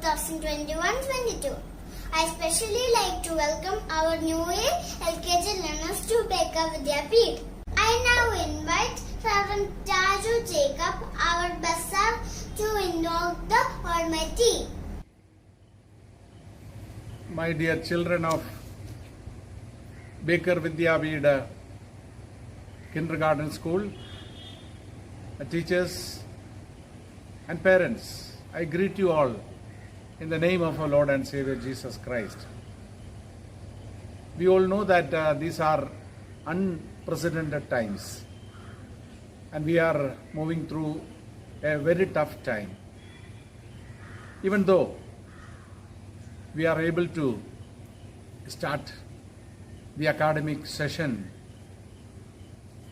2021-22. I especially like to welcome our new LKG learners to Baker Vidyapeeth. I now invite Reverend Taju Jacob, our Bassar, to invoke the Almighty. My dear children of Baker Vidyapeeth Kindergarten School, teachers and parents, I greet you all in the name of our Lord and Savior Jesus Christ. We all know that these are unprecedented times and we are moving through a very tough time. Even though we are able to start the academic session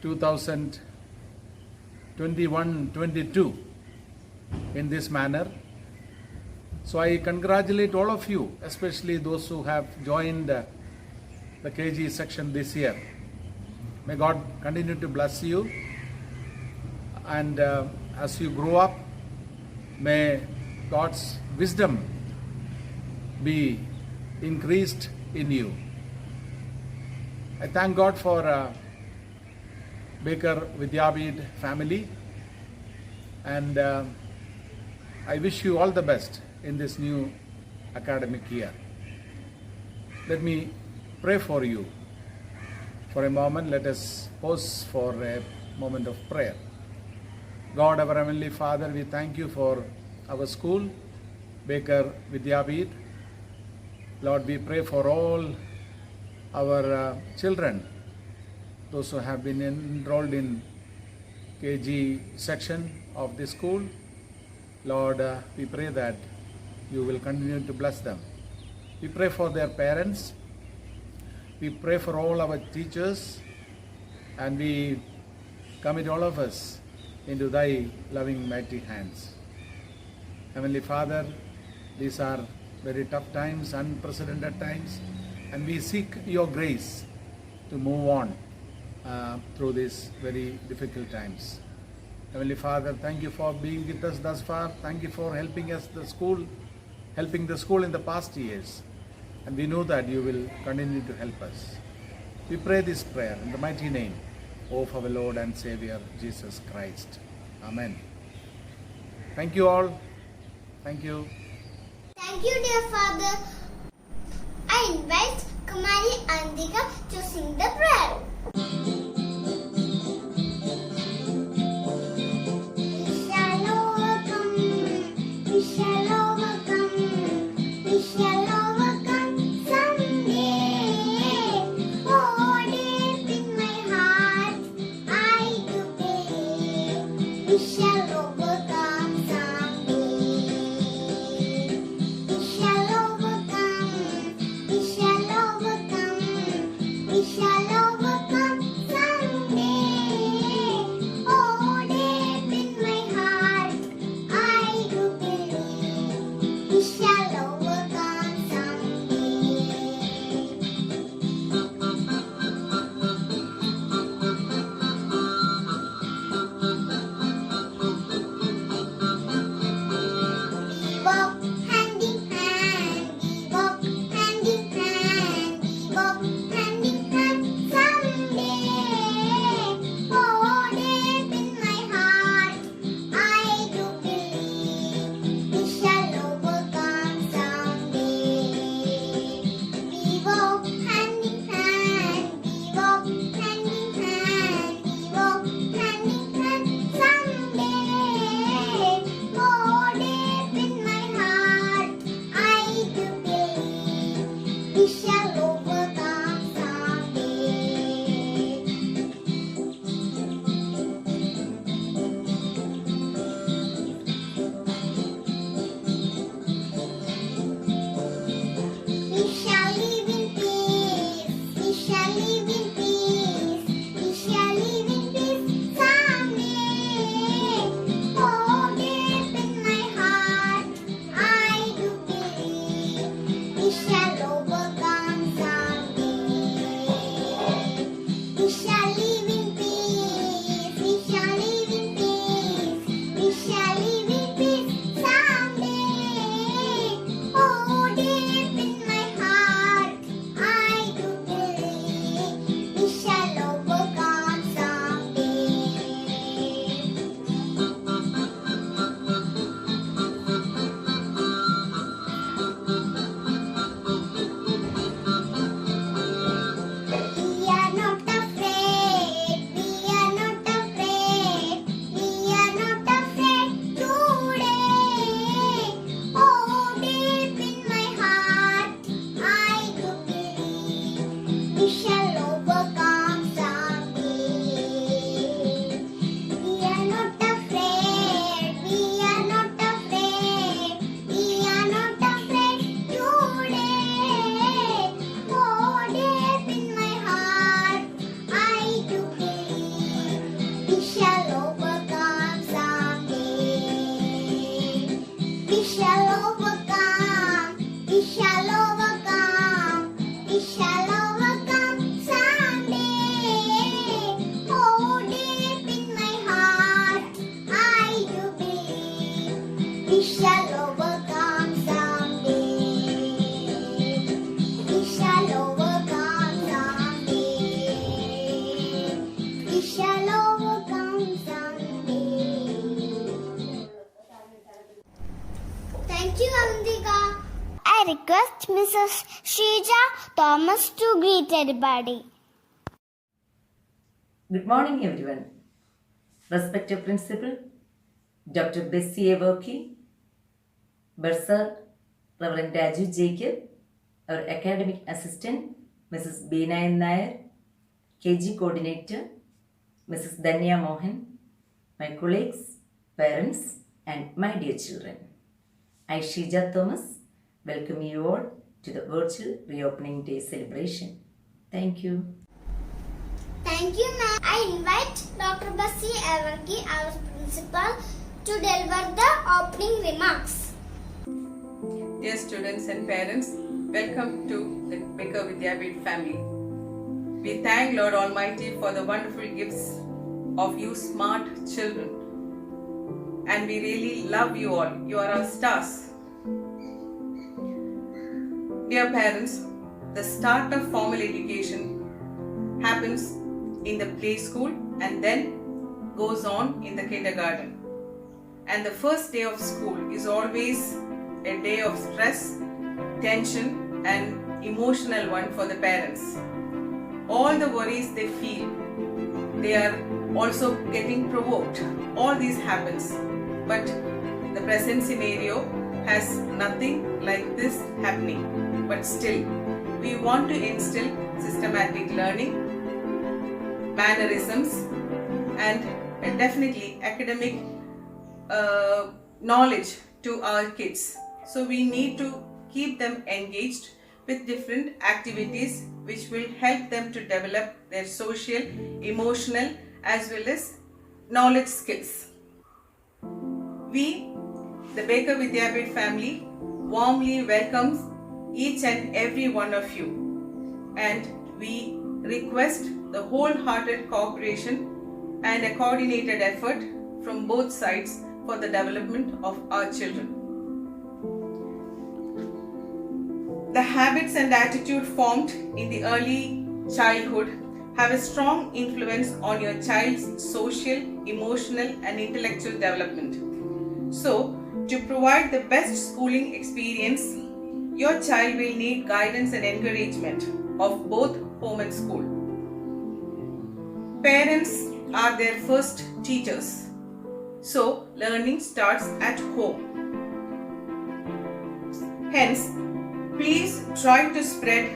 2021-22 in this manner. So I congratulate all of you, especially those who have joined the KG section this year. May God continue to bless you, and as you grow up, may God's wisdom be increased in you. I thank God for Baker Vidyapeeth family, and I wish you all the best in this new academic year. Let me pray for you. For a moment, let us pause for a moment of prayer. God, our Heavenly Father, we thank you for our school, Baker Vidyapeeth. Lord, we pray for all our children, those who have been enrolled in KG section of the school. Lord, we pray that you will continue to bless them. We pray for their parents. We pray for all our teachers, and we commit all of us into thy loving mighty hands. Heavenly Father, these are very tough times, unprecedented times, and we seek your grace to move on through these very difficult times. Heavenly Father, thank you for being with us thus far. Thank you for helping the school in the past years. And we know that you will continue to help us. We pray this prayer in the mighty name of our Lord and Savior, Jesus Christ. Amen. Thank you all. Thank you. Thank you, dear Father. I invite Kumari Andika to sing the prayer. overcome. We shall overcome. We shall overcome someday. Oh, deep in my heart, I do believe we shall overcome someday. We shall overcome someday. We shall overcome someday. Thank you, Avantika. I request Mrs. Shrija Thomas to greet everybody. Good morning, everyone. Respected Principal, Dr. Bessie Awoki, Bursar, Reverend Raju Jacob, our Academic Assistant, Mrs. Beena Nair, KG Coordinator, Mrs. Danya Mohan, my colleagues, parents, and my dear children. I, Shrija Thomas, welcome you all to the virtual reopening day celebration. Thank you. Thank you, ma'am. I invite Dr. Bessie Awoki, our principal, to deliver the opening remarks. Dear students and parents, welcome to the Baker Vidyapeeth family. We thank Lord Almighty for the wonderful gifts of you smart children. And we really love you all. You are our stars. Dear parents, the start of formal education happens in the play school and then goes on in the kindergarten. And the first day of school is always a day of stress, tension, and emotional one for the parents. All the worries they feel, they are also getting provoked. All this happens, but the present scenario has nothing like this happening. But still, we want to instill systematic learning, mannerisms, and definitely academic knowledge to our kids. So we need to keep them engaged with different activities which will help them to develop their social, emotional, as well as knowledge skills. We, the Baker Vidyapeeth family, warmly welcomes each and every one of you, and we request the wholehearted cooperation and a coordinated effort from both sides for the development of our children. The habits and attitude formed in the early childhood have a strong influence on your child's social, emotional, and intellectual development. So, to provide the best schooling experience, your child will need guidance and encouragement of both home and school. Parents are their first teachers, so learning starts at home. Hence, please try to spread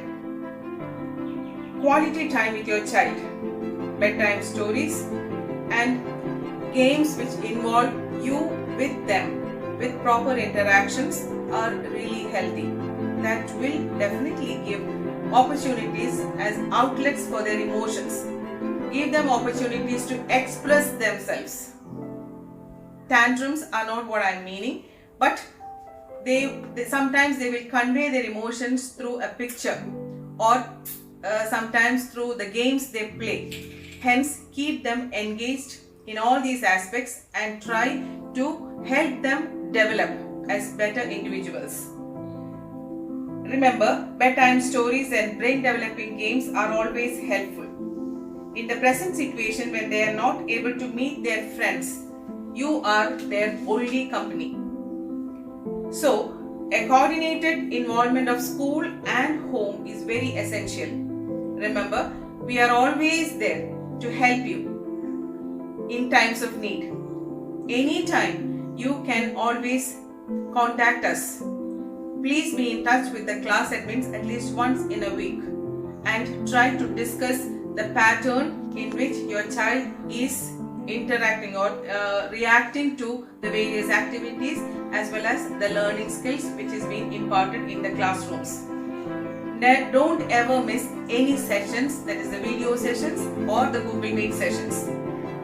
quality time with your child. Bedtime stories and games which involve you with them with proper interactions are really healthy. That will definitely give opportunities as outlets for their emotions. Give them opportunities to express themselves. Tantrums are not what I'm meaning, but they sometimes they will convey their emotions through a picture or sometimes through the games they play. Hence, keep them engaged in all these aspects and try to help them develop as better individuals. Remember, bedtime stories and brain developing games are always helpful. In the present situation when they are not able to meet their friends, you are their only company. So, a coordinated involvement of school and home is very essential. Remember, we are always there to help you in times of need. Anytime you can always contact us. Please be in touch with the class admins at least once in a week and try to discuss the pattern in which your child is interacting or reacting to the various activities as well as the learning skills which is being imparted in the classrooms. Don't ever miss any sessions, that is the video sessions or the Google Meet sessions.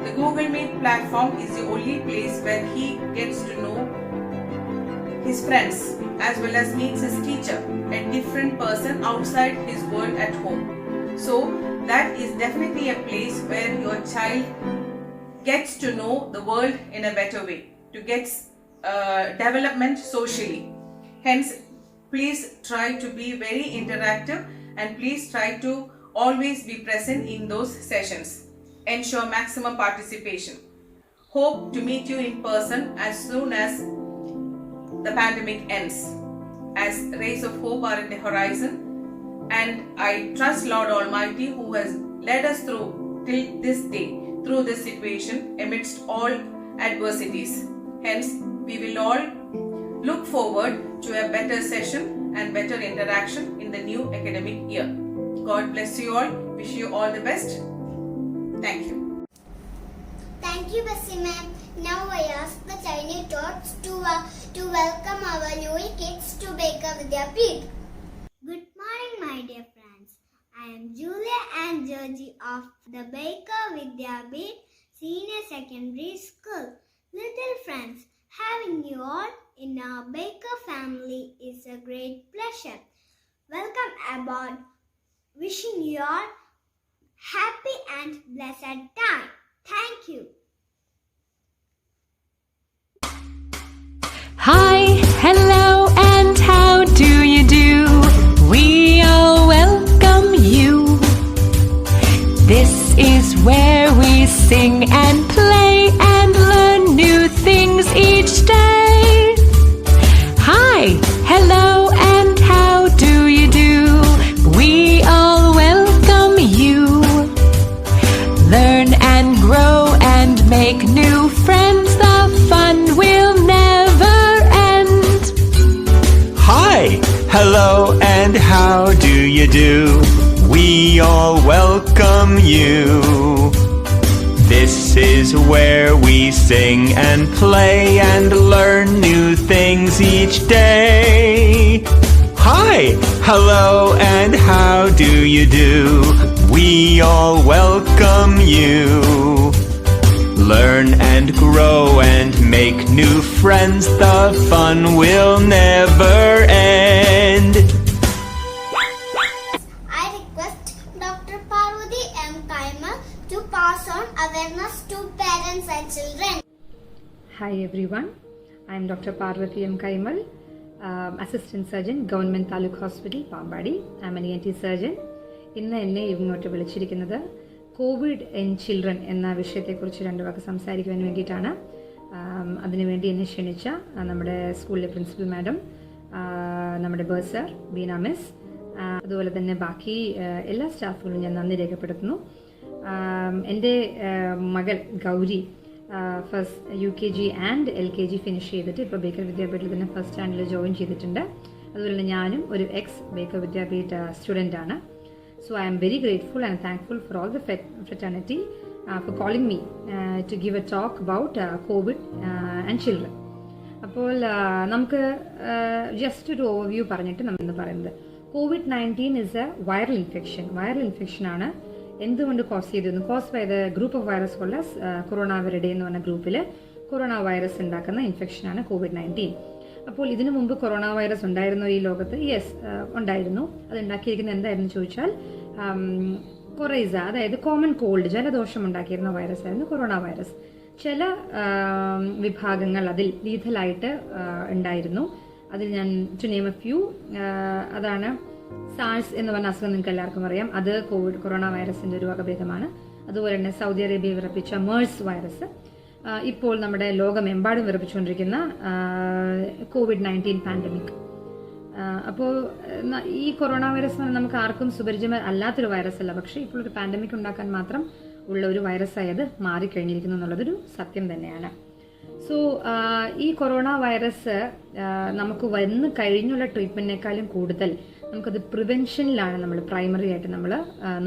The Google Meet platform is the only place where he gets to know his friends as well as meets his teacher, a different person outside his world at home. So that is definitely a place where your child gets to know the world in a better way, to get development socially. Hence, please try to be very interactive and please try to always be present in those sessions. Ensure maximum participation. Hope to meet you in person as soon as the pandemic ends, as rays of hope are in the horizon, and I trust Lord Almighty, who has led us through till this day, through this situation amidst all adversities. Hence, we will all look forward to a better session and better interaction in the new academic year. God bless you all. Wish you all the best. Thank you. Thank you, Bessie ma'am. Now I ask the tiny tots to welcome our new kids to Baker Vidyapeeth. Good morning, my dear friends. I am Julia and Georgie of the Baker Vidyapeeth Senior Secondary School. Little friends, having you all in our Baker family is a great pleasure. Welcome aboard. Wishing you all happy and blessed time. Thank you. Hi, hello, and how do you do? We all welcome you. This is where we sing and play and learn new things each day. Hi, hello, and how do you do? We all welcome you. Learn and grow and make new friends. The fun will never end. Hi, hello, and how do you do? We all welcome you. This is where we sing and play and learn new things each day. Hi, hello, and how do you do? We all welcome you. Learn and grow and make new friends. The fun will never end. I request Dr. Parvati M. Kaimal to pass on awareness to parents and children. Hi everyone, I am Dr. Parvati M. Kaimal, Assistant Surgeon, Government Taluk Hospital, Pambadi. I am an ENT surgeon. ഇന്ന് എന്നെ ഇങ്ങോട്ട് വിളിച്ചിരിക്കുന്നത് Covid in children എന്ന വിഷയത്തെക്കുറിച്ച് രണ്ട് വാക്ക് സംസാരിക്കുവാൻ വേണ്ടിയിട്ടാണ്. അതിനുവേണ്ടി എന്നെ ക്ഷണിച്ച നമ്മുടെ സ്കൂളിലെ പ്രിൻസിപ്പൽ മാഡം, നമ്മുടെ ബേഴ്സർ ബീന മിസ്, അതുപോലെ തന്നെ ബാക്കി എല്ലാ സ്റ്റാഫുകളും ഞാൻ നന്ദി രേഖപ്പെടുത്തുന്നു. എൻ്റെ മകൾ Gauri first UKG and LKG finish ചെയ്തിട്ട് ഇപ്പോൾ ബേക്കർ വിദ്യാപീഠത്തിൽ തന്നെ ഫസ്റ്റ് സ്റ്റാൻഡേർഡിൽ ജോയിൻ ചെയ്തിട്ടുണ്ട്. അതുപോലെ തന്നെ ഞാനും ഒരു Baker Vidyapeetha സ്റ്റുഡൻ്റാണ്. So I am very grateful and thankful for all the fraternity for calling me to give a talk about COVID and children. അപ്പോൾ നമുക്ക് ജസ്റ്റ് ഒരു ഓവർവ്യൂ പറഞ്ഞിട്ട് നമ്മൾ പറയുന്നത് COVID-19 is a viral infection. Viral infection ആണ്. എന്തുകൊണ്ട് cause ചെയ്തിരുന്നു? Cause by the group of virus കൊള്ളസ് കൊറോണ വെറിഡേ എന്ന് പറഞ്ഞ ഗ്രൂപ്പിൽ കൊറോണ വൈറസ് ഉണ്ടാക്കുന്ന ഇൻഫെക്ഷനാണ് COVID-19. അപ്പോൾ ഇതിനു മുമ്പ് കൊറോണ വൈറസ് ഉണ്ടായിരുന്നോ ഈ ലോകത്ത്? യെസ്, ഉണ്ടായിരുന്നു. അത് ഉണ്ടാക്കിയിരിക്കുന്നത് എന്തായിരുന്നു ചോദിച്ചാൽ കൊറൈസ, അതായത് കോമൺ കോൾഡ്, ജലദോഷം ഉണ്ടാക്കിയിരുന്ന വൈറസ് ആയിരുന്നു കൊറോണ വൈറസ്. ചില വിഭാഗങ്ങൾ അതിൽ ലീഥലായിട്ട് ഉണ്ടായിരുന്നു. അതിൽ ഞാൻ ടു നെയിം എ ഫ്യൂ, അതാണ് സാഴ്സ് എന്ന് പറഞ്ഞ അസുഖം നിങ്ങൾക്ക് എല്ലാവർക്കും അറിയാം. അത് കൊറോണ വൈറസിന്റെ ഒരു വകഭേദമാണ്. അതുപോലെ തന്നെ സൗദി അറേബ്യ വിറപ്പിച്ച മേഴ്സ് വൈറസ്, ഇപ്പോൾ നമ്മുടെ ലോകമെമ്പാടും വിറപ്പിച്ചുകൊണ്ടിരിക്കുന്ന COVID-19 പാൻഡമിക്. അപ്പോൾ ഈ കൊറോണ വൈറസ് നമുക്ക് ആർക്കും സുപരിചിതം അല്ലാത്തൊരു വൈറസ് അല്ല, പക്ഷേ ഇപ്പോൾ ഒരു പാൻഡമിക് ഉണ്ടാക്കാൻ മാത്രം ഉള്ള ഒരു വൈറസായി അത് മാറിക്കഴിഞ്ഞിരിക്കുന്നു എന്നുള്ളതൊരു സത്യം തന്നെയാണ്. സോ ഈ കൊറോണ വൈറസ് നമുക്ക് വന്ന് കഴിഞ്ഞുള്ള ട്രീറ്റ്മെന്റിനേക്കാളും കൂടുതൽ നമുക്കത് പ്രിവെൻഷനിലാണ് നമ്മൾ പ്രൈമറി ആയിട്ട് നമ്മൾ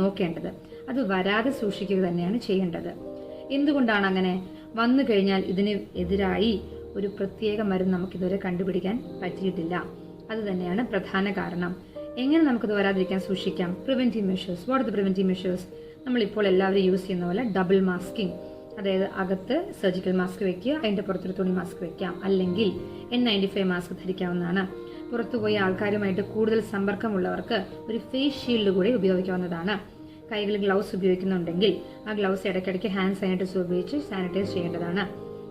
നോക്കേണ്ടത്. അത് വരാതെ സൂക്ഷിക്കുക തന്നെയാണ് ചെയ്യേണ്ടത്. എന്തുകൊണ്ടാണ് അങ്ങനെ? വന്നു കഴിഞ്ഞാൽ ഇതിന് എതിരായി ഒരു പ്രത്യേക മരുന്ന് നമുക്കിതുവരെ കണ്ടുപിടിക്കാൻ പറ്റിയിട്ടില്ല. അത് തന്നെയാണ് പ്രധാന കാരണം. എങ്ങനെ നമുക്കത് വരാതിരിക്കാൻ സൂക്ഷിക്കാം? Preventive measures. What are the preventive measures? നമ്മളിപ്പോൾ എല്ലാവരും യൂസ് ചെയ്യുന്ന പോലെ ഡബിൾ മാസ്കിംഗ്, അതായത് അകത്ത് സർജിക്കൽ മാസ്ക് വെക്കുക, അതിൻ്റെ പുറത്തൊരു തുണി മാസ്ക് വെക്കാം, അല്ലെങ്കിൽ N95 മാസ്ക് ധരിക്കാവുന്നതാണ്. പുറത്തുപോയി ആൾക്കാരുമായിട്ട് കൂടുതൽ സമ്പർക്കമുള്ളവർക്ക് ഒരു ഫേസ് ഷീൽഡ് കൂടി ഉപയോഗിക്കാവുന്നതാണ്. കൈകളിൽ ഗ്ലൗസ് ഉപയോഗിക്കുന്നുണ്ടെങ്കിൽ ആ ഗ്ലൗസ് ഇടയ്ക്കിടയ്ക്ക് ഹാൻഡ് സാനിറ്റൈസർ ഉപയോഗിച്ച് സാനിറ്റൈസ് ചെയ്യേണ്ടതാണ്.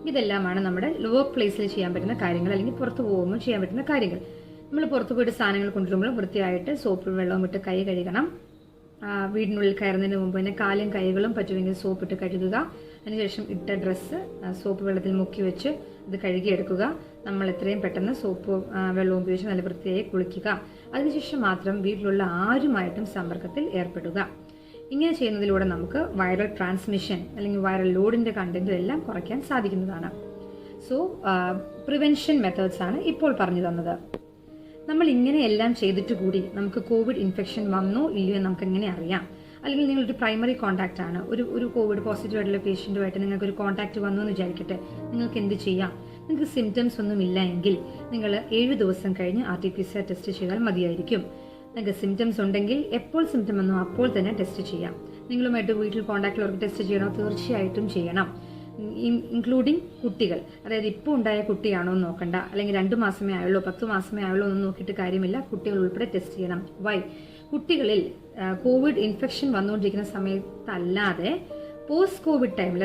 ഇതെല്ലാമാണ് നമ്മുടെ വർക്ക് പ്ലേസിൽ ചെയ്യാൻ പറ്റുന്ന കാര്യങ്ങൾ, അല്ലെങ്കിൽ പുറത്തു പോകുമ്പോൾ ചെയ്യാൻ പറ്റുന്ന കാര്യങ്ങൾ. നമ്മൾ പുറത്തു പോയിട്ട് സാധനങ്ങൾ കൊണ്ടുവരുമ്പോൾ വൃത്തിയായിട്ട് സോപ്പും വെള്ളവും ഇട്ട് കൈ കഴുകണം. വീടിനുള്ളിൽ കയറുന്നതിന് മുമ്പ് തന്നെ കാലും കൈകളും പറ്റുമെങ്കിൽ സോപ്പിട്ട് കഴുകുക. അതിനുശേഷം ഇട്ട ഡ്രസ്സ് സോപ്പ് വെള്ളത്തിൽ മുക്കി വെച്ച് അത് കഴുകിയെടുക്കുക. നമ്മൾ എത്രയും പെട്ടെന്ന് സോപ്പ് വെള്ളവും ഉപയോഗിച്ച് നല്ല വൃത്തിയായി കുളിക്കുക. അതിനുശേഷം മാത്രം വീട്ടിലുള്ള ആരുമായിട്ടും സമ്പർക്കത്തിൽ ഏർപ്പെടുക. ഇങ്ങനെ ചെയ്യുന്നതിലൂടെ നമുക്ക് വൈറൽ ട്രാൻസ്മിഷൻ അല്ലെങ്കിൽ വൈറൽ ലോഡിന്റെ കണ്ടന്റും എല്ലാം കുറയ്ക്കാൻ സാധിക്കുന്നതാണ്. സോ പ്രിവെൻഷൻ മെത്തേഡ്സ് ആണ് ഇപ്പോൾ പറഞ്ഞു തന്നത്. നമ്മൾ ഇങ്ങനെ എല്ലാം ചെയ്തിട്ട് കൂടി നമുക്ക് കോവിഡ് ഇൻഫെക്ഷൻ വന്നോ ഇല്ലയോ എന്ന് നമുക്ക് എങ്ങനെ അറിയാം? അല്ലെങ്കിൽ നിങ്ങളൊരു പ്രൈമറി കോൺടാക്റ്റ് ആണ്, ഒരു കോവിഡ് പോസിറ്റീവ് ആയിട്ടുള്ള പേഷ്യൻറ്റുമായിട്ട് നിങ്ങൾക്ക് ഒരു കോൺടാക്റ്റ് വന്നു എന്ന് വിചാരിക്കട്ടെ, നിങ്ങൾക്ക് എന്ത് ചെയ്യാം? നിങ്ങൾക്ക് സിംറ്റംസ് ഒന്നും ഇല്ല എങ്കിൽ നിങ്ങൾ 7 ദിവസം കഴിഞ്ഞ് RT-PCR ടെസ്റ്റ് ചെയ്താൽ മതിയായിരിക്കും. നിങ്ങൾക്ക് സിംറ്റംസ് ഉണ്ടെങ്കിൽ എപ്പോൾ സിംറ്റം വന്നോ അപ്പോൾ തന്നെ ടെസ്റ്റ് ചെയ്യാം. നിങ്ങളുമായിട്ട് വീട്ടിൽ കോൺടാക്റ്റിലുള്ളവർക്ക് ടെസ്റ്റ് ചെയ്യണോ? തീർച്ചയായിട്ടും ചെയ്യണം. ഇൻക്ലൂഡിങ് കുട്ടികൾ. അതായത് ഇപ്പോൾ ഉണ്ടായ കുട്ടിയാണോ എന്ന് നോക്കണ്ട, അല്ലെങ്കിൽ 2 മാസമേ ആയുള്ളൂ 10 മാസമേ ആയുള്ളൂ എന്ന് നോക്കിയിട്ട് കാര്യമില്ല. കുട്ടികൾ ഉൾപ്പെടെ ടെസ്റ്റ് ചെയ്യണം. വൈ? കുട്ടികളിൽ കോവിഡ് ഇൻഫെക്ഷൻ വന്നുകൊണ്ടിരിക്കുന്ന സമയത്തല്ലാതെ പോസ്റ്റ് കോവിഡ് ടൈമിൽ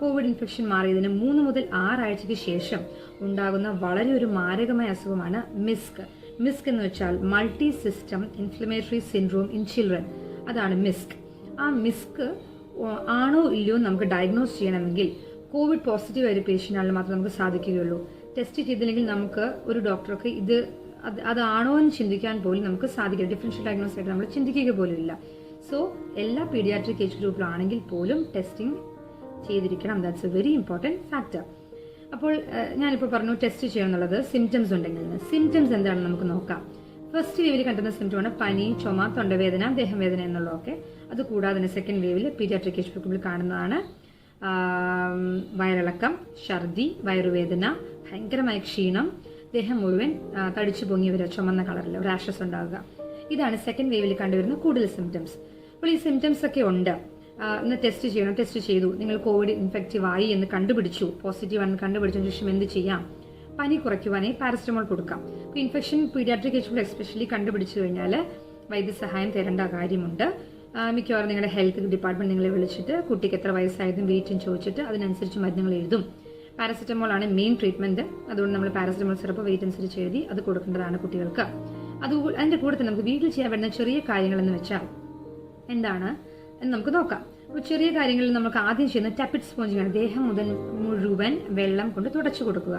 കോവിഡ് ഇൻഫെക്ഷൻ മാറിയതിന് 3 മുതൽ 6 ആഴ്ചയ്ക്ക് ശേഷം ഉണ്ടാകുന്ന വളരെ ഒരു മാരകമായ അസുഖമാണ് മിസ്ക്. മിസ്ക് എന്ന് വെച്ചാൽ multi system inflammatory syndrome in children. അതാണ് മിസ്ക്. ആ മിസ്ക് ആണോ ഇല്ലയോ നമുക്ക് ഡയഗ്നോസ് ചെയ്യണമെങ്കിൽ കോവിഡ് പോസിറ്റീവ് ആയ ഒരു പേഷ്യൻ്റാണെങ്കിൽ മാത്രമേ നമുക്ക് സാധിക്കുകയുള്ളൂ. ടെസ്റ്റ് ചെയ്തില്ലെങ്കിൽ നമുക്ക് ഒരു ഡോക്ടർക്ക് അതാണോ എന്ന് ചിന്തിക്കാൻ പോലും നമുക്ക് സാധിക്കില്ല. ഡിഫറൻഷ്യൽ ഡയഗ്നോസ് ആയിട്ട് നമ്മൾ ചിന്തിക്കുക പോലും ഇല്ല. സോ എല്ലാ പീഡിയാട്രിക് ഏജ് ഗ്രൂപ്പിലാണെങ്കിൽ പോലും ടെസ്റ്റിംഗ് ചെയ്തിരിക്കണം. That's A very important factor. അപ്പോൾ ഞാനിപ്പോൾ പറഞ്ഞു ടെസ്റ്റ് ചെയ്യണമെന്നുള്ളത് സിംറ്റംസ് ഉണ്ടെങ്കിൽ. സിംറ്റംസ് എന്താണെന്ന് നമുക്ക് നോക്കാം. ഫസ്റ്റ് വേവിൽ കണ്ടുന്ന സിംറ്റമാണ് പനി, ചുമ, തൊണ്ടവേദന, ദേഹവേദന എന്നുള്ളതൊക്കെ. അതുകൂടാതെ തന്നെ സെക്കൻഡ് വേവിൽ പീഡിയാട്രിക് ഏജ് ഗ്രൂപ്പിൽ കാണുന്നതാണ് വയറിളക്കം, ഛർദി, വയറുവേദന, ഭയങ്കരമായ ക്ഷീണം, ദേഹം മുഴുവൻ തടിച്ചു പൊങ്ങി വരിക, ചുമന്ന കളറിൽ റാഷസ് ഉണ്ടാവുക. ഇതാണ് സെക്കൻഡ് വേവിൽ കണ്ടുവരുന്ന കൂടുതൽ സിംറ്റംസ്. അപ്പോൾ ഈ സിംറ്റംസ് ഒക്കെ ഉണ്ട്. ഇന്ന് ടെസ്റ്റ് ചെയ്യണം, ടെസ്റ്റ് ചെയ്തു, നിങ്ങൾ കോവിഡ് ഇൻഫെക്റ്റീവ് ആയി എന്ന് കണ്ടുപിടിച്ചു, പോസിറ്റീവ് ആണെന്ന് കണ്ടുപിടിച്ചതിന് ശേഷം എന്ത് ചെയ്യാം? പനി കുറയ്ക്കുവാനായി പാരസ്റ്റമോൾ കൊടുക്കാം. ഇപ്പോൾ ഇൻഫെക്ഷൻ പീഡിയാട്രിക് ഏജ് ഗ്രൂപ്പിൽ എസ്പെഷ്യലി കണ്ടുപിടിച്ചു കഴിഞ്ഞാൽ വൈദ്യസഹായം തരേണ്ട കാര്യമുണ്ട്. മിക്കവാറും നിങ്ങളുടെ ഹെൽത്ത് ഡിപ്പാർട്ട്മെന്റ് നിങ്ങളെ വിളിച്ചിട്ട് കുട്ടിക്ക് എത്ര വയസ്സായതും വെയിറ്റും ചോദിച്ചിട്ട് അതിനനുസരിച്ച് മരുന്നുകൾ എഴുതും. പാരസെറ്റമോൾ ആണ് മെയിൻ ട്രീറ്റ്മെന്റ്. അതുകൊണ്ട് നമ്മൾ പാരസെറ്റമോൾ സിറപ്പ് വെയിറ്റ് അനുസരിച്ച് എഴുതി അത് കൊടുക്കേണ്ടതാണ് കുട്ടികൾക്ക്. അതിന്റെ കൂടെ തന്നെ നമുക്ക് വീട്ടിൽ ചെയ്യാൻ പറ്റുന്ന ചെറിയ കാര്യങ്ങൾ എന്ന് വെച്ചാൽ എന്താണ് എന്ന് നമുക്ക് നോക്കാം. അപ്പോൾ ചെറിയ കാര്യങ്ങളിൽ നമുക്ക് ആദ്യം ചെയ്യുന്ന ടാപ്പിഡ് സ്പോഞ്ചിങ്. ദേഹം മുഴുവൻ വെള്ളം കൊണ്ട് തുടച്ചു കൊടുക്കുക.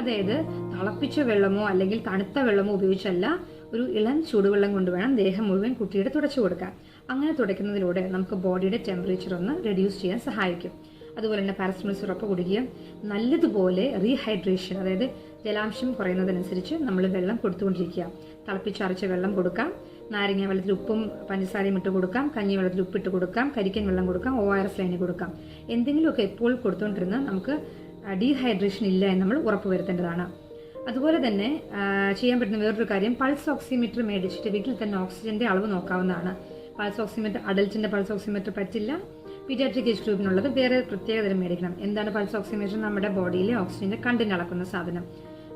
അതായത് തിളപ്പിച്ച വെള്ളമോ അല്ലെങ്കിൽ തണുത്ത വെള്ളമോ ഉപയോഗിച്ചല്ല, ഒരു ഇളം ചൂടുവെള്ളം കൊണ്ട് വേണം ദേഹം മുഴുവൻ കുട്ടിയുടെ തുടച്ചു കൊടുക്കാൻ. അങ്ങനെ തുടയ്ക്കുന്നതിലൂടെ നമുക്ക് ബോഡിയുടെ ടെമ്പറേച്ചർ ഒന്ന് റെഡ്യൂസ് ചെയ്യാൻ സഹായിക്കും. അതുപോലെ തന്നെ പാരസെറ്റമോൾ സിറപ്പ് കുടിക്കുകയും നല്ലതുപോലെ റീഹൈഡ്രേഷൻ, അതായത് ജലാംശം കുറയുന്നതനുസരിച്ച് നമ്മൾ വെള്ളം കൊടുത്തുകൊണ്ടിരിക്കുക. തിളപ്പിച്ചരച്ച വെള്ളം കൊടുക്കാം, നാരങ്ങ വെള്ളത്തിൽ ഉപ്പും പഞ്ചസാരയും ഇട്ട് കൊടുക്കാം, കഞ്ഞി വെള്ളത്തിൽ ഉപ്പിട്ട് കൊടുക്കാം, കരിക്കൻ വെള്ളം കൊടുക്കാം, ORS ലൈനി കൊടുക്കാം. എന്തെങ്കിലുമൊക്കെ എപ്പോൾ കൊടുത്തുകൊണ്ടിരുന്ന് നമുക്ക് ഡീഹൈഡ്രേഷൻ ഇല്ല എന്ന് നമ്മൾ ഉറപ്പുവരുത്തേണ്ടതാണ്. അതുപോലെ തന്നെ ചെയ്യാൻ പറ്റുന്ന വേറൊരു കാര്യം, പൾസ് ഓക്സിമീറ്റർ മേടിച്ചിട്ട് വീട്ടിൽ തന്നെ ഓക്സിജന്റെ അളവ് നോക്കാവുന്നതാണ്. പൾസ് ഓക്സിമീറ്റർ അഡൽറ്റിന്റെ പൾസ് ഓക്സിമീറ്റർ പറ്റില്ല, പീഡിയാട്രിക് ഏജ് ഗ്രൂപ്പിനുള്ളത് വേറെ പ്രത്യേകതരം മേടിക്കണം. എന്താണ് പൾസ് ഓക്സിമീറ്റർ? നമ്മുടെ ബോഡിയിലെ ഓക്സിജന്റെ കണ്ടന്റ് അളക്കുന്ന സാധനം.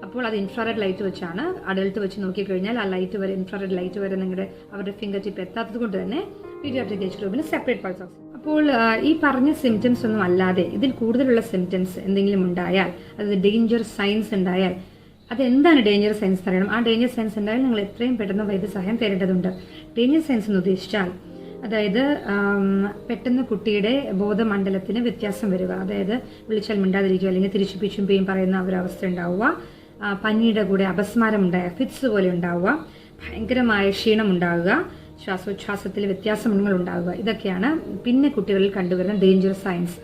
അപ്പോൾ അത് ഇൻഫ്രാറെഡ് ലൈറ്റ് വെച്ചാണ്. അഡൽട്ട് വെച്ച് നോക്കിക്കഴിഞ്ഞാൽ ആ ലൈറ്റ് വരെ, ഇൻഫ്രാറെഡ് ലൈറ്റ് വരെ അവരുടെ ഫിംഗർ ടിപ്പ് എത്താത്തത് കൊണ്ട് തന്നെ പീഡിയാട്രിക് ഏജ് ഗ്രൂപ്പിന് സെപ്പറേറ്റ് പൾസ് ഓക്സിമീറ്റർ. അപ്പോൾ ഈ പറഞ്ഞ സിംറ്റംസ് ഒന്നും അല്ലാതെ ഇതിൽ കൂടുതലുള്ള സിംറ്റംസ് എന്തെങ്കിലും ഉണ്ടായാൽ, അതായത് ഡേഞ്ചർ സൈൻസ് ഉണ്ടായാൽ, അതെന്താണ് ഡേഞ്ചർ സൈൻസ് അറിയണം. ആ ഡേഞ്ചർ സൈൻസ് ഉണ്ടായാൽ നിങ്ങൾ എത്രയും പെട്ടെന്ന് വൈദ്യസഹായം തേടേണ്ടതുണ്ട്. ഡേഞ്ചർ സൈൻസ് എന്ന് ഉദ്ദേശിച്ചാൽ അതായത് പെട്ടെന്ന് കുട്ടിയുടെ ബോധമണ്ഡലത്തിന് വ്യത്യാസം വരിക, അതായത് വിളിച്ചാൽ മിണ്ടാതിരിക്കുക, അല്ലെങ്കിൽ തിരിച്ചു പിച്ചും പേയും പറയുന്ന ഒരവസ്ഥ ഉണ്ടാവുക, പനിയുടെ കൂടെ അപസ്മാരം ഉണ്ടാവുക, ഫിറ്റ്സ് പോലെ ഉണ്ടാവുക, ഭയങ്കരമായ ക്ഷീണം ഉണ്ടാവുക, ശ്വാസോച്ഛ്വാസത്തിൽ വ്യത്യാസങ്ങൾ ഉണ്ടാവുക. ഇതൊക്കെയാണ് പിന്നെ കുട്ടികളിൽ കണ്ടുവരുന്ന ഡേഞ്ചർ സൈൻസ്.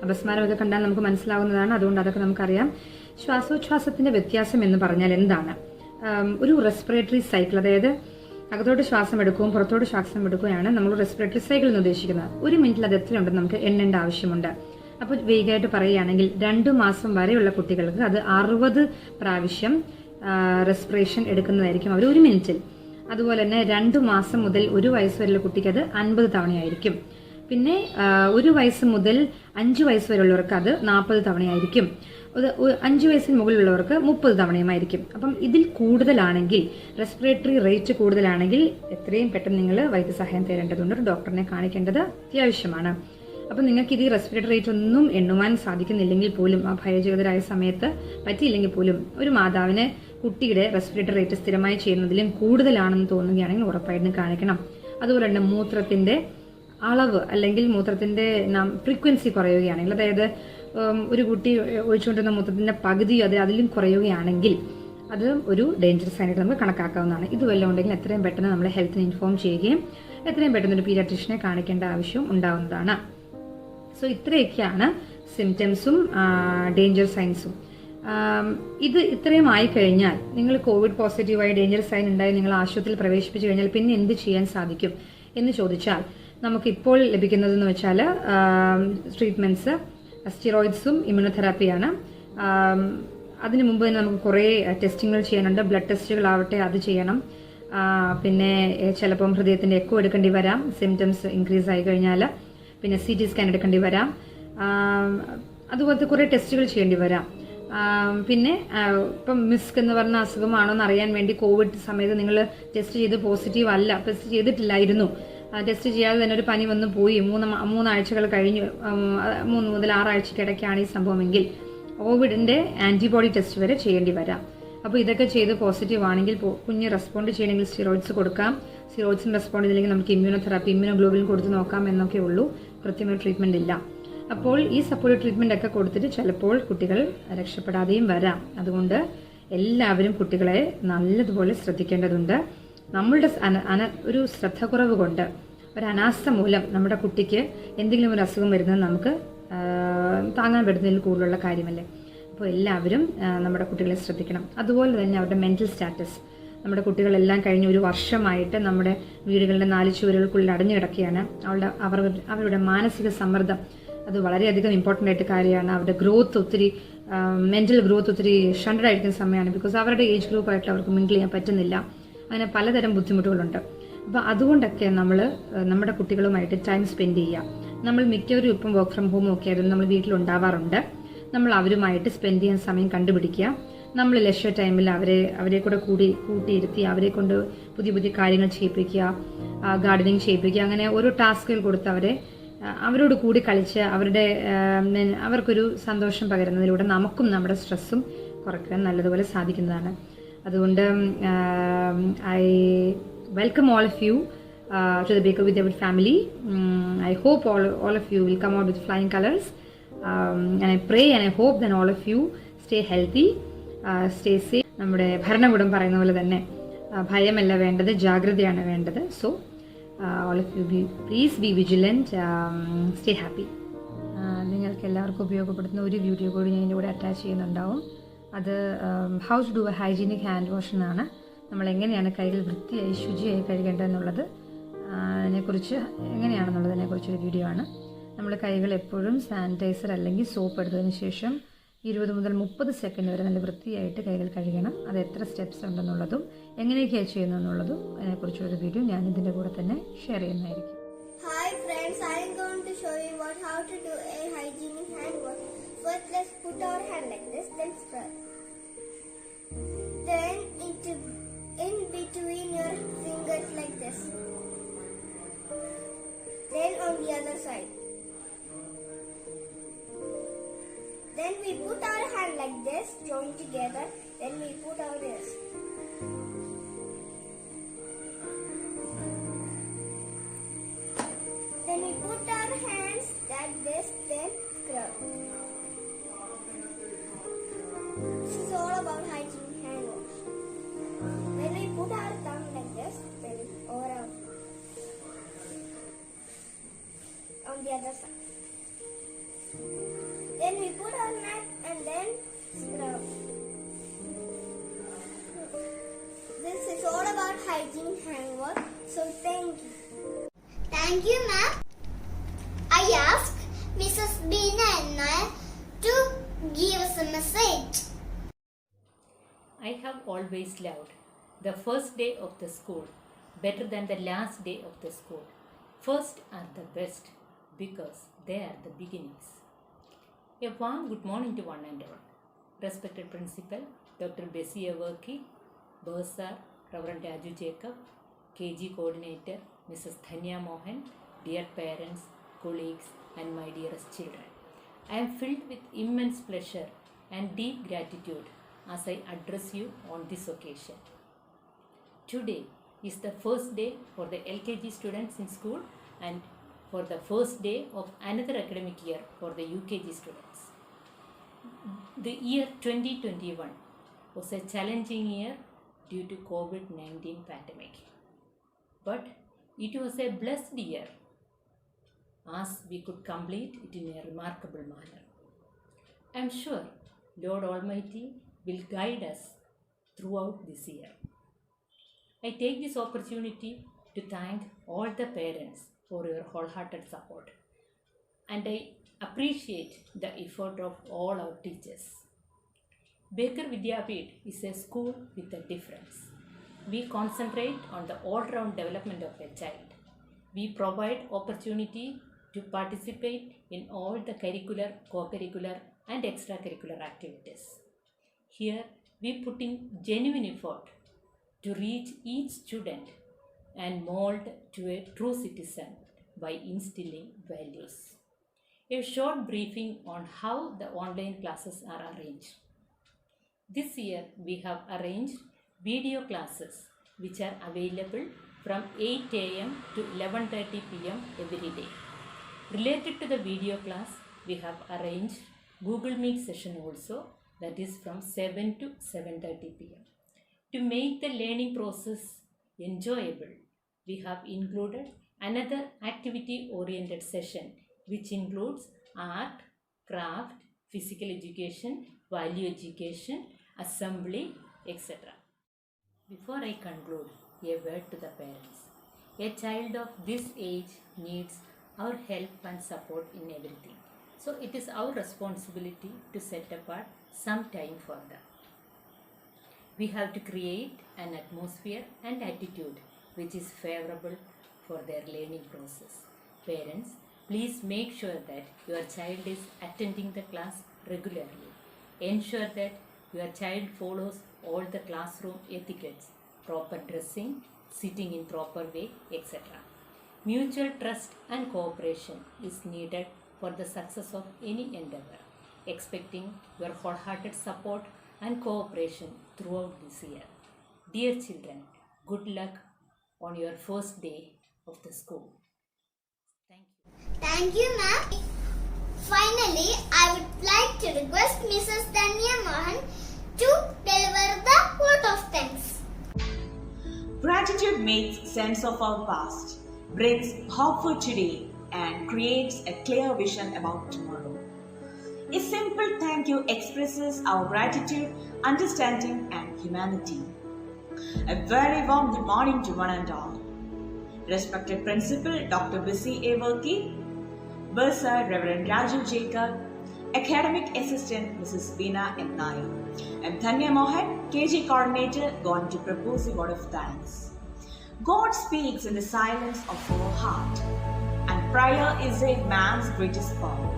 അപസ്മാരമൊക്കെ കണ്ടാൽ നമുക്ക് മനസ്സിലാവുന്നതാണ്, അതുകൊണ്ട് അതൊക്കെ നമുക്കറിയാം. ശ്വാസോച്ഛ്വാസത്തിന്റെ വ്യത്യാസം എന്ന് പറഞ്ഞാൽ എന്താണ്? ഒരു റെസ്പിറേറ്ററി സൈക്കിൾ, അതായത് അകത്തോട്ട് ശ്വാസം എടുക്കുകയും പുറത്തോട്ട് ശ്വാസം എടുക്കുകയാണ് നമ്മൾ റെസ്പിറേറ്ററി സൈക്കിൾ എന്ന് ഉദ്ദേശിക്കുന്നത്. 1 മിനിറ്റിൽ അത് എത്രയുണ്ടെന്ന് നമുക്ക് എണ്ണേണ്ട ആവശ്യമുണ്ട്. അപ്പോൾ വേഗമായിട്ട് പറയുകയാണെങ്കിൽ 2 മാസം വരെയുള്ള കുട്ടികൾക്ക് അത് 60 പ്രാവശ്യം റെസ്പിറേഷൻ എടുക്കുന്നതായിരിക്കും അവർ 1 മിനിറ്റിൽ. അതുപോലെ തന്നെ 2 മാസം മുതൽ 1 വയസ്സ് വരെയുള്ള കുട്ടിക്ക് അത് 50 തവണയായിരിക്കും. പിന്നെ 1 വയസ്സ് മുതൽ 5 വയസ്സ് വരെയുള്ളവർക്ക് അത് 40 തവണയായിരിക്കും. 5 വയസ്സിന് മുകളിലുള്ളവർക്ക് 30 തവണയുമായിരിക്കും. അപ്പം ഇതിൽ കൂടുതലാണെങ്കിൽ, റെസ്പിറേറ്ററി റേറ്റ് കൂടുതലാണെങ്കിൽ എത്രയും പെട്ടെന്ന് നിങ്ങൾ വൈദ്യസഹായം തേടേണ്ടതുണ്ട്. ഒരു ഡോക്ടറിനെ കാണിക്കേണ്ടത് അത്യാവശ്യമാണ്. അപ്പം നിങ്ങൾക്ക് ഇത് റെസ്പിറേറ്ററി റേറ്റ് ഒന്നും എണ്ണുവാൻ സാധിക്കുന്നില്ലെങ്കിൽ പോലും, ആ ഭയചകിതരായ സമയത്ത് പറ്റിയില്ലെങ്കിൽ പോലും, ഒരു മാതാവിന് കുട്ടിയുടെ റെസ്പിറേറ്ററി റേറ്റ് സ്ഥിരമായി ചെയ്യുന്നതിലും കൂടുതലാണെന്ന് തോന്നുകയാണെങ്കിൽ ഉറപ്പായിട്ടും കാണിക്കണം. അതുപോലെ തന്നെ മൂത്രത്തിന്റെ അളവ് അല്ലെങ്കിൽ മൂത്രത്തിന്റെ ഫ്രീക്വൻസി കുറയുകയാണെങ്കിൽ, അതായത് ഒരു കുട്ടി ഒഴിച്ചുകൊണ്ടിരുന്ന മൂത്രത്തിന്റെ പകുതി അതിലും കുറയുകയാണെങ്കിൽ അത് ഒരു ഡേഞ്ചറസ് ആയിട്ട് നമുക്ക് കണക്കാക്കാവുന്നതാണ്. ഇത് വല്ലതും ഉണ്ടെങ്കിൽ എത്രയും പെട്ടെന്ന് നമ്മൾ ഹെൽത്തിനെ ഇൻഫോം ചെയ്യുകയും എത്രയും പെട്ടെന്ന് ഒരു പീഡിയാട്രീഷ്യനെ കാണിക്കേണ്ട ആവശ്യവും ഉണ്ടാവുന്നതാണ്. സോ ഇത്രയൊക്കെയാണ് സിംറ്റംസും ഡേഞ്ചർ സൈൻസും. ഇത് ഇത്രയും ആയിക്കഴിഞ്ഞാൽ, നിങ്ങൾ കോവിഡ് പോസിറ്റീവായി ഡേഞ്ചർ സൈൻ ഉണ്ടായി നിങ്ങൾ ആശുപത്രിയിൽ പ്രവേശിപ്പിച്ചു കഴിഞ്ഞാൽ പിന്നെ എന്ത് ചെയ്യാൻ സാധിക്കും എന്ന് ചോദിച്ചാൽ, നമുക്കിപ്പോൾ ലഭിക്കുന്നതെന്ന് വെച്ചാൽ ട്രീറ്റ്മെന്റ്സ് സ്റ്റിറോയിഡ്സും ഇമ്മ്യൂണോതെറാപ്പിയാണ്. അതിനു മുമ്പ് തന്നെ നമുക്ക് കുറേ ടെസ്റ്റിങ്ങുകൾ ചെയ്യാനുണ്ട്. ബ്ലഡ് ടെസ്റ്റുകളാവട്ടെ, അത് ചെയ്യണം. പിന്നെ ചിലപ്പം ഹൃദയത്തിന്റെ എക്കോ എടുക്കേണ്ടി വരാം, സിംറ്റംസ് ഇൻക്രീസ് ആയി കഴിഞ്ഞാൽ. പിന്നെ CT സ്കാൻ എടുക്കേണ്ടി വരാം. അതുപോലത്തെ കുറേ ടെസ്റ്റുകൾ ചെയ്യേണ്ടി വരാം. പിന്നെ ഇപ്പം മിസ്ക് എന്ന് പറഞ്ഞ അസുഖമാണോ എന്ന് അറിയാൻ വേണ്ടി കോവിഡ് സമയത്ത് നിങ്ങൾ ടെസ്റ്റ് ചെയ്ത് പോസിറ്റീവ് അല്ല, ടെസ്റ്റ് ചെയ്തിട്ടില്ലായിരുന്നു, ടെസ്റ്റ് ചെയ്യാതെ തന്നെ ഒരു പനി വന്ന് പോയി 3 ആഴ്ചകൾ കഴിഞ്ഞു, 3 മുതൽ 6 ആഴ്ചക്കിടയ്ക്കാണ് ഈ സംഭവമെങ്കിൽ കോവിഡിന്റെ ആന്റിബോഡി ടെസ്റ്റ് വരെ ചെയ്യേണ്ടി വരാം. അപ്പോൾ ഇതൊക്കെ ചെയ്ത് പോസിറ്റീവ് ആണെങ്കിൽ കുഞ്ഞ് റെസ്പോണ്ട് ചെയ്യണമെങ്കിൽ സ്റ്റിറോയിഡ്സ് കൊടുക്കാം. സ്റ്റിറോയിഡ്സിന് റെസ്പോണ്ട് ചെയ്തില്ലെങ്കിൽ നമുക്ക് ഇമ്മ്യൂണോതെറാപ്പി, ഇമ്മ്യൂണോഗ്ലോബുലിൻ കൊടുത്ത് നോക്കാം എന്നൊക്കെ ഉള്ളൂ. കൃത്യമായ ട്രീറ്റ്മെന്റ് ഇല്ല. അപ്പോൾ ഈ സപ്പോർട്ട് ട്രീറ്റ്മെന്റ് ഒക്കെ കൊടുത്തിട്ട് ചിലപ്പോൾ കുട്ടികൾ രക്ഷപ്പെടാതെയും വരാം. അതുകൊണ്ട് എല്ലാവരും കുട്ടികളെ നല്ലതുപോലെ ശ്രദ്ധിക്കേണ്ടതുണ്ട്. നമ്മളുടെ ഒരു ശ്രദ്ധക്കുറവ് കൊണ്ട്, ഒരു അനാസ്ഥ മൂലം നമ്മുടെ കുട്ടിക്ക് എന്തെങ്കിലും ഒരു അസുഖം വരുന്നത് നമുക്ക് താങ്ങാൻ പറ്റുന്നതിൽ കൂടുതലുള്ള കാര്യമല്ലേ. അപ്പോൾ എല്ലാവരും നമ്മുടെ കുട്ടികളെ ശ്രദ്ധിക്കണം. അതുപോലെ തന്നെ അവരുടെ മെന്റൽ സ്റ്റാറ്റസ്. നമ്മുടെ കുട്ടികളെല്ലാം കഴിഞ്ഞ 1 വർഷമായിട്ട് നമ്മുടെ വീടുകളുടെ 4 ചുവരുകൾക്കുള്ളിൽ അടഞ്ഞു കിടക്കുകയാണ്. അവരുടെ മാനസിക സമ്മർദ്ദം അത് വളരെയധികം ഇമ്പോർട്ടൻ്റ് ആയിട്ട് കാര്യമാണ്. അവരുടെ ഗ്രോത്ത് ഒത്തിരി, മെന്റൽ ഗ്രോത്ത് ഒത്തിരി ഷണ്ടഡ് ആയിരിക്കുന്ന സമയമാണ്. ബിക്കോസ് അവരുടെ ഏജ് ഗ്രൂപ്പായിട്ട് അവർക്ക് മിങ്കിൾ ചെയ്യാൻ പറ്റുന്നില്ല. അങ്ങനെ പലതരം ബുദ്ധിമുട്ടുകളുണ്ട്. അപ്പോൾ അതുകൊണ്ടൊക്കെ നമ്മൾ നമ്മുടെ കുട്ടികളുമായിട്ട് ടൈം സ്പെൻഡ് ചെയ്യുക. നമ്മൾ മിക്കവരും ഇപ്പം വർക്ക് ഫ്രം ഹോം ഒക്കെ ആയിരുന്നു നമ്മൾ വീട്ടിലുണ്ടാവാറുണ്ട്. നമ്മൾ അവരുമായിട്ട് സ്പെൻഡ് ചെയ്യാൻ സമയം കണ്ടുപിടിക്കുക. നമ്മൾ ലെഷർ ടൈമിൽ അവരെ കൂടെ കൂട്ടിയിരുത്തി അവരെ കൊണ്ട് പുതിയ പുതിയ കാര്യങ്ങൾ ചെയ്യിപ്പിക്കുക, ഗാർഡനിങ് ചെയ്യിപ്പിക്കുക. അങ്ങനെ ഓരോ ടാസ്കുകൾ കൊടുത്ത് അവരോട് കൂടി കളിച്ച് അവർക്കൊരു സന്തോഷം പകരുന്നതിലൂടെ നമുക്കും നമ്മുടെ സ്ട്രെസ്സും കുറയ്ക്കാൻ നല്ലതുപോലെ സാധിക്കുന്നതാണ്. അതുകൊണ്ട് I welcome all of you to the Baker with David family. I hope all of you will come out with flying colors. And I pray and I hope that all of you stay healthy, stay safe. നമ്മുടെ ഭരണകൂടം പറയുന്ന പോലെ തന്നെ ഭയമല്ല വേണ്ടത്, ജാഗ്രതയാണ് വേണ്ടത്. So all of you please be vigilant, stay happy. നിങ്ങൾക്ക് എല്ലാവർക്കും ഉപയോഗപ്പെടുത്തുന്ന ഒരു വീഡിയോ കൂടി ഞാൻ ഇതിൻ്റെ കൂടെ അറ്റാച്ച് ചെയ്യുന്നുണ്ടാവും. അത് how to do a hygienic hand wash എന്നാണ്. നമ്മൾ എങ്ങനെയാണ് കൈകൾ വൃത്തിയായി ശുചിയായി കഴുകേണ്ടതെന്നുള്ളത് എങ്ങനെയാണെന്നുള്ളതിനെക്കുറിച്ചൊരു വീഡിയോ ആണ്. നമ്മൾ കൈകൾ എപ്പോഴും സാനിറ്റൈസർ അല്ലെങ്കിൽ സോപ്പ് എടുത്തതിന് ശേഷം 20 മുതൽ 30 സെക്കൻഡ് വരെ നല്ല വൃത്തിയായിട്ട് കൈകൾ കഴുകണം. അത് എത്ര സ്റ്റെപ്സ് ഉണ്ടെന്നുള്ളതും എങ്ങനെയൊക്കെയാണ് ചെയ്യുന്നതെന്നുള്ളതും അതിനെക്കുറിച്ചൊരു വീഡിയോ ഞാൻ ഇതിൻ്റെ കൂടെ തന്നെ ഷെയർ ചെയ്യുന്നതായിരിക്കും. Hi friends, I am going to show you how to do a hygienic hand wash. First, let's put our hand like this, then scrub. Then in between your fingers like this. Then on the other side. Then we put our hand like this, joined together. Then we put our this. Then we put our hands like this, then scrub. This is all about hygiene hand wash. Then we put our thumb like this, then over on the other side. Then we put our neck and then scrub. This is all about hygiene hand wash. So thank you. Thank you, ma'am. I asked Mrs. Beena to give us a message. I have always loved the first day of the school better than the last day of the school. First are the best. because they are the beginnings. A warm good morning to one and all. Respected Principal, Dr. Bessie Averki, Bursar, Reverend Raju Jacob, KG Coordinator, Mrs. Dhanya Mohan, dear parents, colleagues, and my dearest children. I am filled with immense pleasure and deep gratitude as I address you on this occasion. Today is the first day for the LKG students in school and for the first day of another academic year for the UKG students. The year 2021 was a challenging year due to COVID-19 pandemic. But it was a blessed year as we could complete it in a remarkable manner. I am sure Lord Almighty will guide us throughout this year. I take this opportunity to thank all the parents for your wholehearted support, and I appreciate the effort of all our teachers. Baker Vidyapeeth is a school with a difference. We concentrate on the all-round development of a child. We provide opportunity to participate in all the curricular, co-curricular and extracurricular activities. Here we put in genuine effort to reach each student and mold to a true citizen by instilling values. A short briefing on how the online classes are arranged. This year we have arranged video classes which are available from 8 a.m. to 11:30 p.m. every day. Related to the video class, we have arranged Google Meet session also, that is from 7 to 7:30 p.m. To make the learning process enjoyable, we have included another activity-oriented session which includes art, craft, physical education, value education, assembly, etc. Before I conclude, a word to the parents. A child of this age needs our help and support in everything. So it is our responsibility to set apart some time for them. We have to create an atmosphere and attitude which is favorable for their learning process. Parents, please make sure that your child is attending the class regularly. Ensure that your child follows all the classroom etiquettes, proper dressing, sitting in proper way, etc. Mutual trust and cooperation is needed for the success of any endeavor. Expecting your wholehearted support and cooperation throughout this year. Dear children, good luck on your first day of the school. Thank you. Thank you, ma'am. Finally, I would like to request Mrs. Dhanya Mohan to deliver the vote of thanks. Gratitude makes sense of our past, brings hope for today, and creates a clear vision about tomorrow. A simple thank you expresses our gratitude, understanding, and humanity. A very warm good morning to one and all. Respected Principal Dr. Bessie Averki, Bursar Reverend Raju Jacob, Academic Assistant Mrs. Veena M. Nair, and Dhanya Mohan, KG Coordinator, going to propose a word of thanks. God speaks in the silence of our heart, and prayer is a man's greatest power.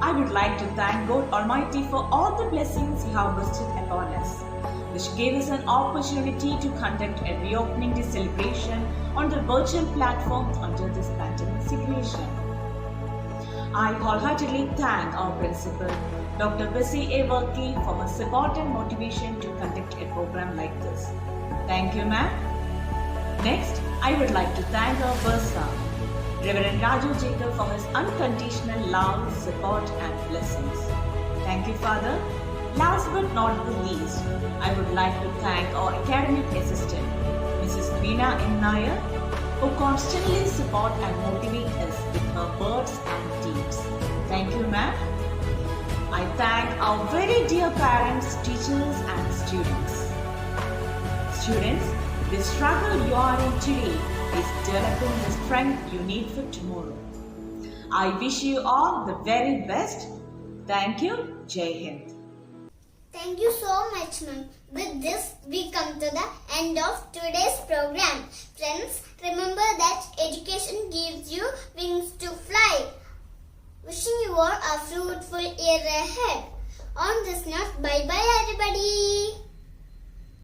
I would like to thank God Almighty for all the blessings He has bestowed upon us, which gave us an opportunity to conduct a reopening day celebration on the virtual platform under this pandemic situation. I wholeheartedly thank our principal, Dr. Bessie Averki, for her support and motivation to conduct a program like this. Thank you, ma'am. Next, I would like to thank our bursar, Reverend Raju Jacob, for his unconditional love, support, and blessings. Thank you, Father. Last but not the least, I would like to thank our academic assistant, Mrs. Veena M. Nair, who constantly support and motivate us with her words and deeds. Thank you, ma'am. I thank our very dear parents, teachers, and students. Students, the struggle you are in today is developing the strength you need for tomorrow. I wish you all the very best. Thank you. Jai Hind. Thank you so much, ma'am. With this, we come to the end of today's program. Friends, remember that education education gives you wings to fly. Wishing you all a fruitful year ahead. On this note, bye bye everybody.